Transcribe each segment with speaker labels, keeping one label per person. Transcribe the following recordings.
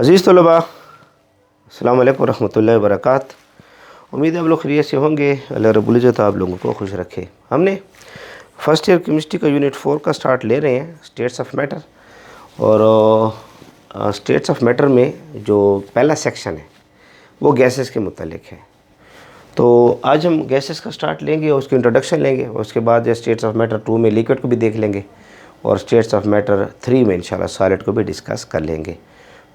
Speaker 1: अज़ीज़ तलबा, अस्सलाम वालेकुम रहमतुल्लाहि व बरकातहू। उम्मीद है आप लोग खैरियत से होंगे। अल्लाह रब्बुल इज़्ज़त आप लोगों को खुश रखे। हमने फ़र्स्ट ईयर केमिस्ट्री का यूनिट 4 का स्टार्ट ले रहे हैं, स्टेट्स ऑफ मैटर। और स्टेट्स ऑफ मैटर में जो पहला सेक्शन है वो गैसेस के मुतालिक है। तो आज हम गैसेस का स्टार्ट लेंगे और उसकी इंट्रोडक्शन लेंगे, और उसके बाद स्टेट्स ऑफ मैटर 2 में लिक्विड को भी देख लेंगे, और स्टेट्स ऑफ मैटर 3 में इंशाल्लाह सॉलिड को भी डिस्कस कर लेंगे।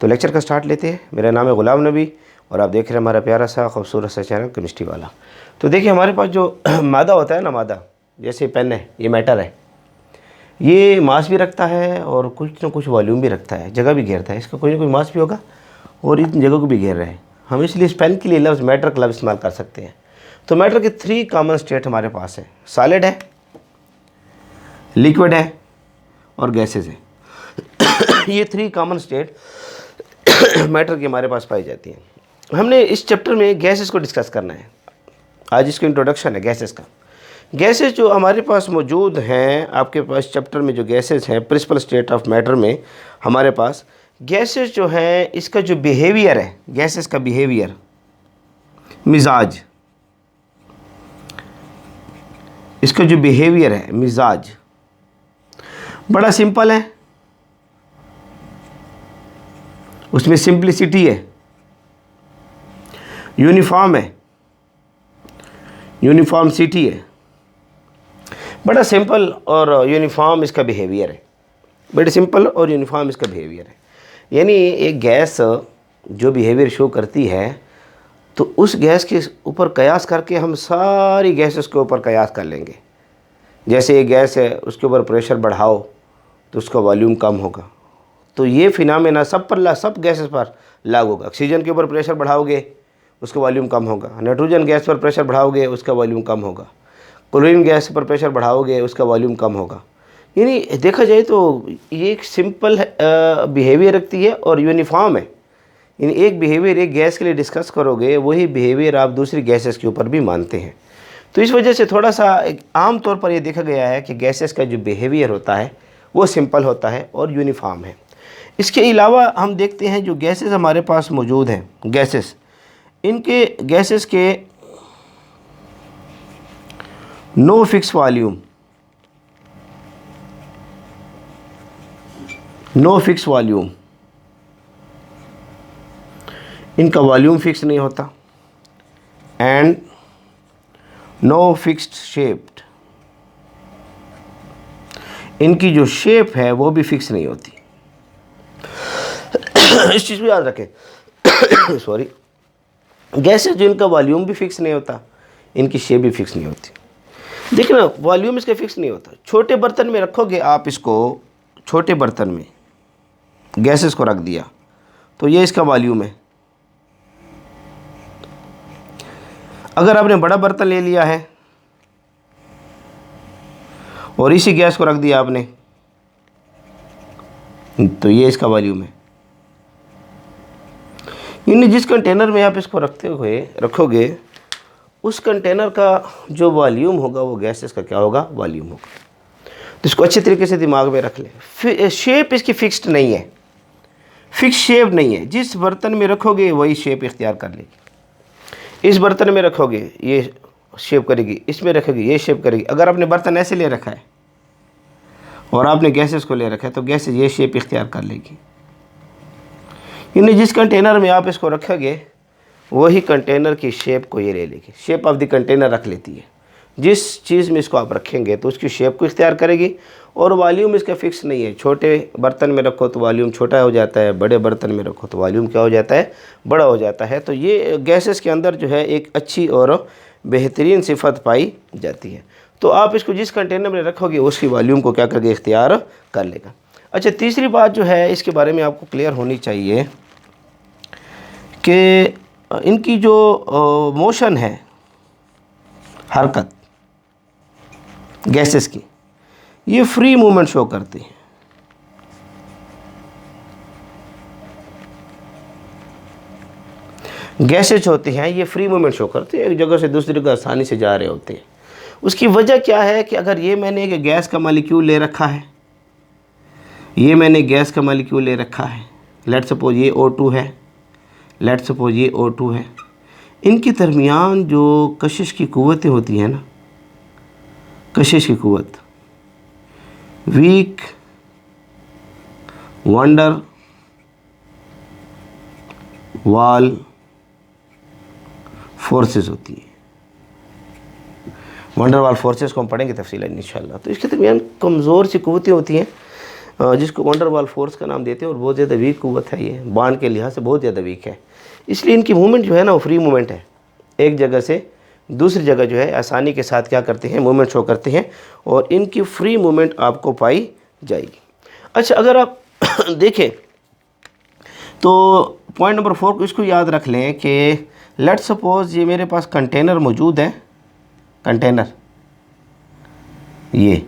Speaker 1: तो लेक्चर का स्टार्ट लेते हैं। मेरा नाम है ग़ुलाम नबी और आप देख रहे हैं हमारा प्यारा सा खूबसूरत सा चैनल केमिस्ट्री वाला। तो देखिए, हमारे पास जो मादा होता है ना, मादा जैसे पेन है, ये मैटर है, ये मास भी रखता है और कुछ ना कुछ वॉल्यूम भी रखता है, जगह भी घेरता है। इसका कोई ना कोई मास भी होगा और इन जगह को भी घेर रहे हैं। हम इसलिए इस पेन के लिए लफ्ज़ मैटर का लफ्ज़ इस्तेमाल कर सकते हैं। तो मैटर के 3 कॉमन स्टेट हमारे पास है, सॉलिड है, लिक्विड है और गैसेस है। ये 3 कॉमन स्टेट मैटर की हमारे पास पाई जाती हैं। हमने इस चैप्टर में गैसेस को डिस्कस करना है। आज इसका इंट्रोडक्शन है गैसेस का। गैसेस जो हमारे पास मौजूद हैं, आपके पास चैप्टर में जो गैसेस हैं प्रिंसिपल स्टेट ऑफ मैटर में, हमारे पास गैसेस जो हैं, इसका जो बिहेवियर है, गैसेस का बिहेवियर, मिजाज, इसका जो बिहेवियर है मिजाज बड़ा सिंपल है, उसमें सिंप्लिसिटी है, यूनिफॉर्म है, यूनिफॉर्मसिटी है। बड़ा सिंपल और यूनिफॉर्म इसका बिहेवियर है, बड़ा सिंपल और यूनिफॉर्म इसका बिहेवियर है। यानी एक गैस जो बिहेवियर शो करती है, तो उस गैस के ऊपर कयास करके हम सारी गैसेस के ऊपर कयास कर लेंगे। जैसे एक गैस है, उसके ऊपर प्रेशर बढ़ाओ तो उसका वॉल्यूम कम होगा। तो ये फिनोमेना सब गैसेस पर लागू होगा। ऑक्सीजन के ऊपर प्रेशर बढ़ाओगे उसका वॉल्यूम कम होगा, नाइट्रोजन गैस पर प्रेशर बढ़ाओगे उसका वॉल्यूम कम होगा, क्लोरीन गैस पर प्रेशर बढ़ाओगे उसका वॉल्यूम कम होगा। यानी देखा जाए तो ये एक सिंपल बिहेवियर रखती है और यूनिफॉर्म है। यानी एक बिहेवियर एक गैस के लिए डिस्कस करोगे, वही बिहेवियर आप दूसरी गैसेस के ऊपर भी मानते हैं। तो इस वजह से थोड़ा सा आम तौर पर यह देखा गया है कि गैसेस का जो बिहेवियर होता है वो सिंपल होता है और यूनिफॉर्म है। इसके अलावा हम देखते हैं जो गैसेस हमारे पास मौजूद हैं, गैसेस, इनके गैसेस के no fix volume, no fix volume, इनका वॉल्यूम फिक्स नहीं होता, एंड नो फिक्स्ड शेप्ड, इनकी जो शेप है वो भी फिक्स नहीं होती। इस चीज़ को याद रखें। सॉरी, गैसेस जो इनका वॉल्यूम भी फिक्स नहीं होता, इनकी शेप भी फिक्स नहीं होती। देखना, वॉल्यूम इसका फिक्स नहीं होता। छोटे बर्तन में रखोगे आप इसको, छोटे बर्तन में गैसेस को रख दिया तो ये इसका वॉल्यूम है। अगर आपने बड़ा बर्तन ले लिया है और इसी गैस को रख दिया आपने, तो ये इसका वॉल्यूम है। यानी जिस कंटेनर में आप इसको रखोगे उस कंटेनर का जो वॉल्यूम होगा वो गैसेस का क्या होगा, वॉल्यूम होगा। तो इसको अच्छे तरीके से दिमाग में रख ले। शेप इसकी फिक्स्ड नहीं है, फिक्स शेप नहीं है। जिस बर्तन में रखोगे वही शेप इख्तियार कर लेगी। इस बर्तन में रखोगे ये शेप करेगी, इसमें रखोगे ये शेप करेगी। अगर आपने बर्तन ऐसे ले रखा है और आपने गैसेस को ले रखा है तो गैसेस ये शेप इख्तियार कर लेगी। यानी जिस कंटेनर में आप इसको रखोगे वही कंटेनर की शेप को ये ले लेगी, शेप ऑफ द कंटेनर रख लेती है। जिस चीज़ में इसको आप रखेंगे तो उसकी शेप को इख्तियार करेगी। और वॉल्यूम इसका फिक्स नहीं है। छोटे बर्तन में रखो तो वॉल्यूम छोटा हो जाता है, बड़े बर्तन में रखो तो वॉल्यूम क्या हो जाता है, बड़ा हो जाता है। तो ये गैसेस के अंदर जो है एक अच्छी और बेहतरीन सिफत पाई जाती है। तो आप इसको जिस कंटेनर में रखोगे उसकी वॉल्यूम को क्या करके इख्तियार कर लेगा। अच्छा, तीसरी बात जो है इसके बारे में आपको क्लियर होनी चाहिए कि इनकी जो मोशन है, हरकत गैसेस की, ये फ्री मूवमेंट शो करती है। गैसेस होती हैं ये फ्री मूवमेंट शो करती है, एक जगह से दूसरी जगह आसानी से जा रहे होते हैं। उसकी वजह क्या है कि अगर ये मैंने एक गैस का मॉलिक्यूल ले रखा है, ये मैंने गैस का मॉलिक्यूल ले रखा है, लेट सपोज ये O2 है, लेट सपोज ये O2 है, इनके दरमियान जो कशिश की क़ुव्वतें होती हैं ना, कशिश की क़ुव्वत, वीक वंडर वाल फोर्सेस होती है। वंडर वाल फोर्सेस को हम पढ़ेंगे तफसीलन इंशाल्लाह। तो इसके दरमियान कमज़ोर सी क़ुव्वतें होती हैं जिसको वंडर वाल फोर्स का नाम देते हैं, और बहुत ज़्यादा वीक क़ुव्वत है ये, बांड के लिहाज से बहुत ज़्यादा वीक है। इसलिए इनकी मूवमेंट जो है ना वो फ्री मूवमेंट है, एक जगह से दूसरी जगह जो है आसानी के साथ क्या करते हैं, मूवमेंट शो करते हैं, और इनकी फ्री मूवमेंट आपको पाई जाएगी। अच्छा, अगर आप देखें तो पॉइंट नंबर 4 को इसको याद रख लें कि लेट सपोज ये मेरे पास कंटेनर मौजूद है, कंटेनर ये,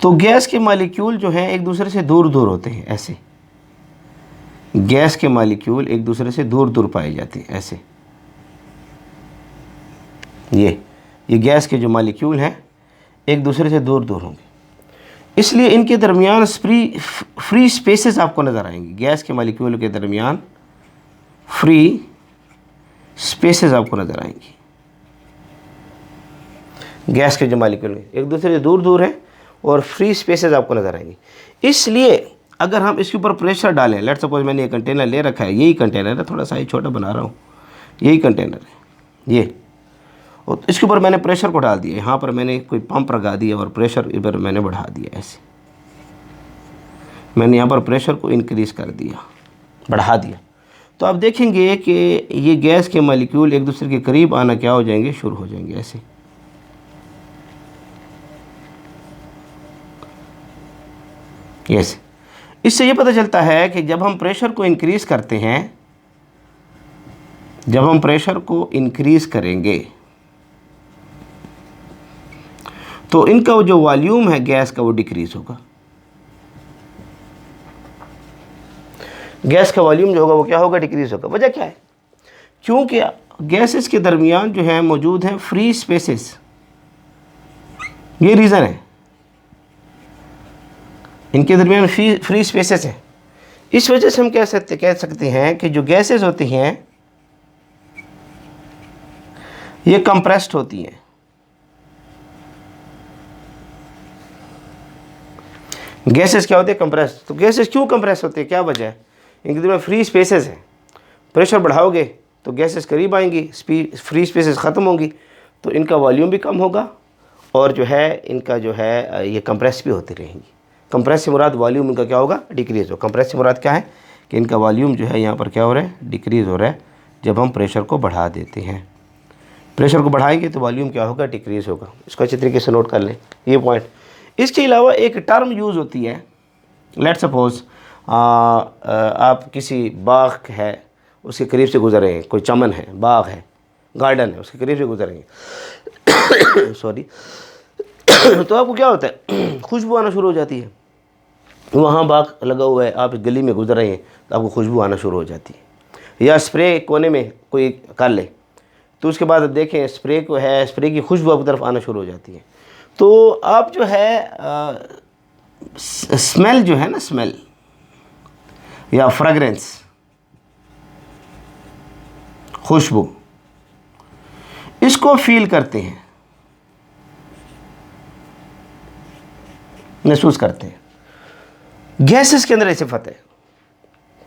Speaker 1: तो गैस के मालिक्यूल जो हैं एक दूसरे से दूर दूर होते हैं, ऐसे गैस के मालिक्यूल एक दूसरे से दूर दूर पाए जाते हैं, ऐसे ये गैस के जो मालिक्यूल हैं एक दूसरे से दूर दूर होंगे, इसलिए इनके दरमियान फ्री स्पेसेस आपको नज़र आएंगी। गैस के मालिक्यूल के दरमियान फ्री स्पेसेस आपको नज़र आएंगी। गैस के जो मालिक्यूल एक दूसरे से दूर दूर हैं और फ्री स्पेसेस आपको नज़र आएंगी। इसलिए अगर हम इसके ऊपर प्रेशर डालें, लेट सपोज मैंने ये कंटेनर ले रखा है, यही कंटेनर है, थोड़ा साइज छोटा बना रहा हूँ, यही कंटेनर है ये, और इसके ऊपर मैंने प्रेशर को डाल दिया, यहाँ पर मैंने कोई पंप लगा दिया और प्रेशर इधर मैंने बढ़ा दिया, ऐसे मैंने यहाँ पर प्रेशर को इंक्रीज़ कर दिया, बढ़ा दिया, तो आप देखेंगे कि ये गैस के मालिक्यूल एक दूसरे के करीब आना क्या हो जाएंगे, शुरू हो जाएंगे, ऐसे यस। इससे ये पता चलता है कि जब हम प्रेशर को इंक्रीज़ करते हैं, जब हम प्रेशर को इंक्रीज़ करेंगे तो इनका जो वॉल्यूम है गैस का वो डिक्रीज़ होगा। गैस का वॉल्यूम जो होगा वो क्या होगा, डिक्रीज़ होगा। वजह क्या है, क्योंकि गैसेस के दरमियान जो है मौजूद हैं फ्री स्पेसेस, ये रीज़न है, इनके दरमियान फ्री स्पेसेस है। इस वजह से हम कह सकते हैं कि जो गैसेस होती हैं ये कंप्रेस्ड होती हैं। गैसेस क्या होते हैं, कंप्रेस। तो गैसेस क्यों कंप्रेस होते हैं, क्या वजह है, इनके दरमियान फ्री स्पेसेस है। प्रेशर बढ़ाओगे तो गैसेस करीब आएंगी, फ्री स्पेसेस ख़त्म होंगी, तो इनका वॉल्यूम भी कम होगा और जो है इनका जो है ये कंप्रेस भी होती रहेंगी। कंप्रेस से मुराद वॉल्यूम इनका क्या होगा, डिक्रीज़ हो। कंप्रेस से मुराद क्या है कि इनका वॉल्यूम जो है यहाँ पर क्या हो रहा है, डिक्रीज़ हो रहा है। जब हम प्रेशर को बढ़ा देते हैं, प्रेशर को बढ़ाएंगे तो वॉल्यूम क्या होगा, डिक्रीज़ होगा। इसको अच्छे तरीके से नोट कर लें ये पॉइंट। इसके अलावा एक टर्म यूज़ होती है, लेट सपोज आप किसी बाग है उसके करीब से गुजर रहे हैं, कोई चमन है, बाग है, गार्डन है, उसके करीब से गुजरेंगे सॉरी तो आपको क्या होता है, खुशबू आना शुरू हो जाती है। वहाँ बाग लगा हुआ है, आप गली में गुजर रहे हैं तो आपको खुशबू आना शुरू हो जाती है। या स्प्रे कोने में कोई कर ले तो उसके बाद देखें स्प्रे को है, स्प्रे की खुशबू आपकी तरफ आना शुरू हो जाती है। तो आप जो है स्मेल जो है ना, स्मेल या फ्रेगरेंस, खुशबू, इसको फील करते हैं, महसूस करते हैं। गैसेस के अंदर ऐसे सिफत है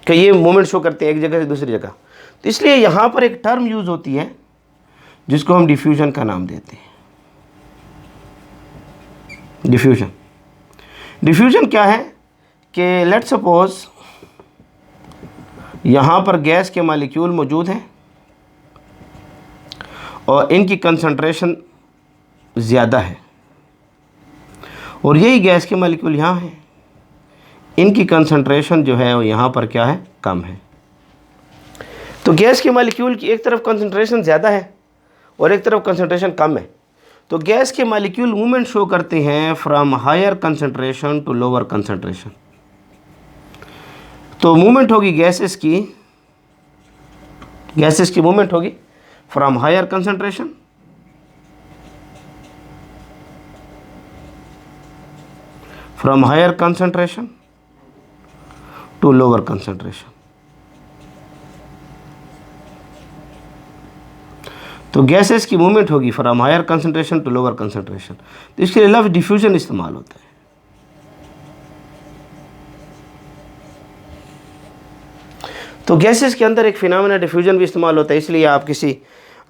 Speaker 1: कि ये मोमेंट शो करते हैं एक जगह से दूसरी जगह। तो इसलिए यहाँ पर एक टर्म यूज़ होती है जिसको हम डिफ्यूजन का नाम देते हैं। डिफ्यूजन, डिफ्यूजन क्या है कि लेट सपोज यहाँ पर गैस के मालिक्यूल मौजूद हैं और इनकी कंसंट्रेशन ज़्यादा है, और यही गैस के मालिक्यूल यहाँ हैं, इनकी कंसंट्रेशन जो है वो यहाँ पर क्या है, कम है। तो गैस के मालिक्यूल की एक तरफ कंसंट्रेशन ज़्यादा है और एक तरफ कंसंट्रेशन कम है। तो गैस के मालिक्यूल मूवमेंट शो करते हैं from higher concentration to lower concentration. तो मूवमेंट होगी गैसेस की मूवमेंट होगी from higher concentration to lower concentration. तो गैसेस की मूवमेंट होगी from higher concentration to lower concentration, तो इसके लिए लफ्ज़ डिफ्यूजन इस्तेमाल होता है। तो गैसेस के अंदर एक फिनोमेना डिफ्यूजन भी इस्तेमाल होता है। इसलिए आप किसी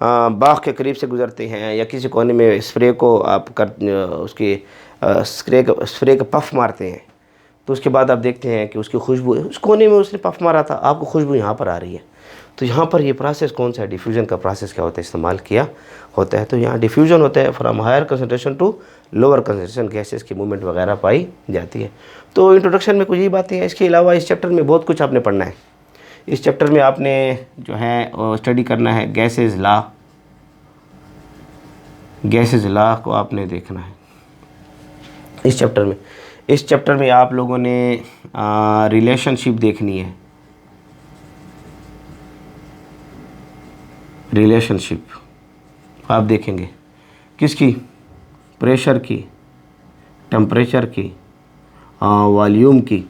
Speaker 1: बाग के करीब से गुजरते हैं या किसी कोने में स्प्रे को आप उसके स्प्रे का पफ मारते हैं, तो उसके बाद आप देखते हैं कि उसकी खुशबू, उस कोने में उसने पफ मारा था, आपको खुशबू यहाँ पर आ रही है। तो यहाँ पर ये प्रोसेस कौन सा है, डिफ्यूजन का प्रोसेस क्या होता है, इस्तेमाल किया होता है। तो यहाँ डिफ्यूजन होता है from higher concentration to lower concentration, gases की मूवमेंट वगैरह पाई जाती है। तो इंट्रोडक्शन में कुछ ही बातें हैं। इसके अलावा इस चैप्टर में बहुत कुछ आपने पढ़ना है। इस चैप्टर में आपने जो है स्टडी करना है गैसेस लॉ, गैसेस लॉ को आपने देखना है इस चैप्टर में। इस चैप्टर में आप लोगों ने रिलेशनशिप देखनी है, रिलेशनशिप आप देखेंगे किसकी, प्रेशर की, टेम्परेचर की, वॉल्यूम की,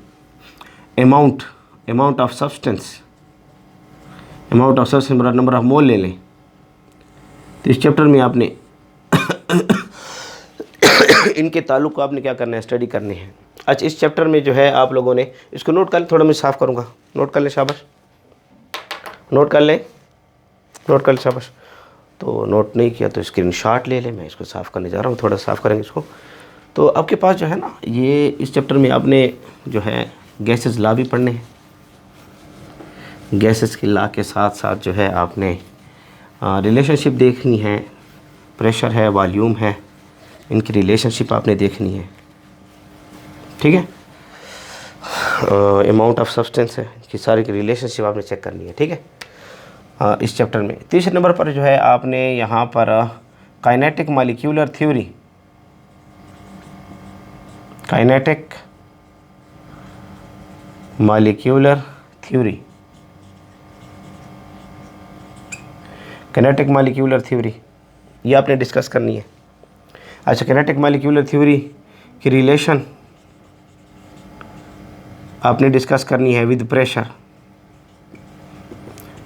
Speaker 1: amount of substance, number of mole ले लें। तो इस चैप्टर में आपने इनके ताल्लुक को आपने क्या करना है, स्टडी करनी है। अच्छा, इस चैप्टर में जो है आप लोगों ने इसको नोट कर लें, थोड़ा मैं साफ़ करूँगा, नोट कर लें, शाबाश, नोट कर लें, नोट कर लें, शाबाश। तो नोट नहीं किया तो स्क्रीनशॉट ले लें, मैं इसको साफ़ करने जा रहा हूँ, थोड़ा साफ़ करेंगे इसको। तो आपके पास जो है ना, ये इस चैप्टर में आपने जो है गैसेस लॉ भी पढ़ने हैं। गैसेस की लॉ के साथ साथ जो है आपने रिलेशनशिप देखनी है, प्रेशर है, वॉल्यूम है, इनकी रिलेशनशिप आपने देखनी है, ठीक है। अमाउंट ऑफ सब्सटेंस है, कि सारी की रिलेशनशिप आपने चेक करनी है, ठीक है। इस चैप्टर में तीसरे नंबर पर जो है आपने यहाँ पर kinetic molecular theory, kinetic molecular theory, kinetic molecular theory ये आपने डिस्कस करनी है। अच्छा, काइनेटिक मॉलिक्यूलर थ्योरी की रिलेशन आपने डिस्कस करनी है विद प्रेशर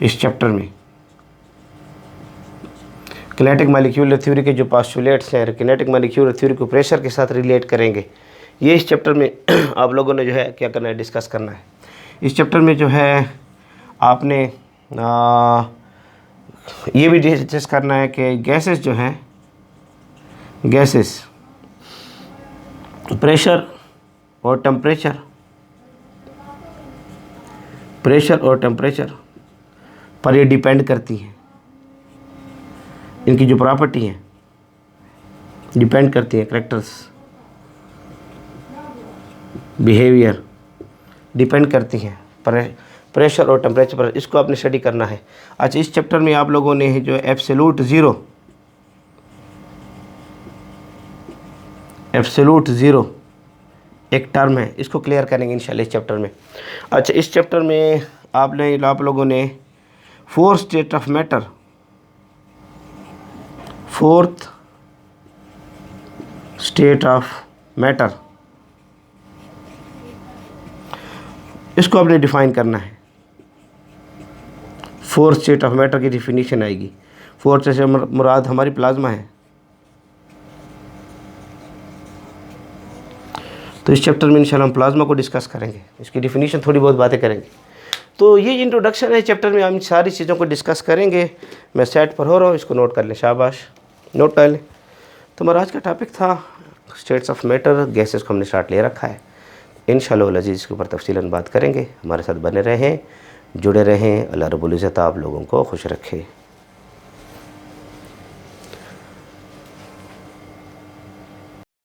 Speaker 1: इस चैप्टर में। काइनेटिक मॉलिक्यूलर थ्योरी के जो पोस्टुलेट्स हैं, काइनेटिक मॉलिक्यूलर थ्योरी को प्रेशर के साथ रिलेट करेंगे। ये इस चैप्टर में आप लोगों ने जो है क्या करना है, डिस्कस करना है। इस चैप्टर में जो है आपने ये भी डिस्कस करना है कि गैसेस जो हैं, गैसेस प्रेशर और टेम्परेचर, प्रेशर और टेम्परेचर पर ये डिपेंड करती हैं। इनकी जो प्रॉपर्टी हैं डिपेंड करती हैं, कैरेक्टर्स, बिहेवियर डिपेंड करती हैं प्रेशर और टेम्परेचर पर। इसको आपने स्टडी करना है। अच्छा, इस चैप्टर में आप लोगों ने जो एब्सोल्यूट ज़ीरो एक टर्म है, इसको क्लियर करेंगे इंशाल्लाह इस चैप्टर में। अच्छा, इस चैप्टर में आप लोगों ने fourth state of matter, fourth state of matter, इसको आपने डिफाइन करना है। फोर्थ स्टेट ऑफ मैटर की डिफिनीशन आएगी। फोर्थ से मुराद हमारी प्लाज्मा है। तो इस चैप्टर में इंशाल्लाह हम प्लाज्मा को डिस्कस करेंगे, इसकी डिफिनीशन थोड़ी बहुत बातें करेंगे। तो ये इंट्रोडक्शन है चैप्टर में, हम सारी चीज़ों को डिस्कस करेंगे। मैं सेट पर हो रहा हूँ, इसको नोट कर लें, शाबाश, नोट कर लें। तो हमारा आज का टॉपिक था स्टेट्स ऑफ मैटर, गैसेस को हमने स्टार्ट ले रखा है। इंशाअल्लाह अज़ीज़ के ऊपर तफसीलन बात करेंगे। हमारे साथ बने रहें, जुड़े रहें। अल्लाह रब्बुल इज़्ज़त आप लोगों को खुश रखे।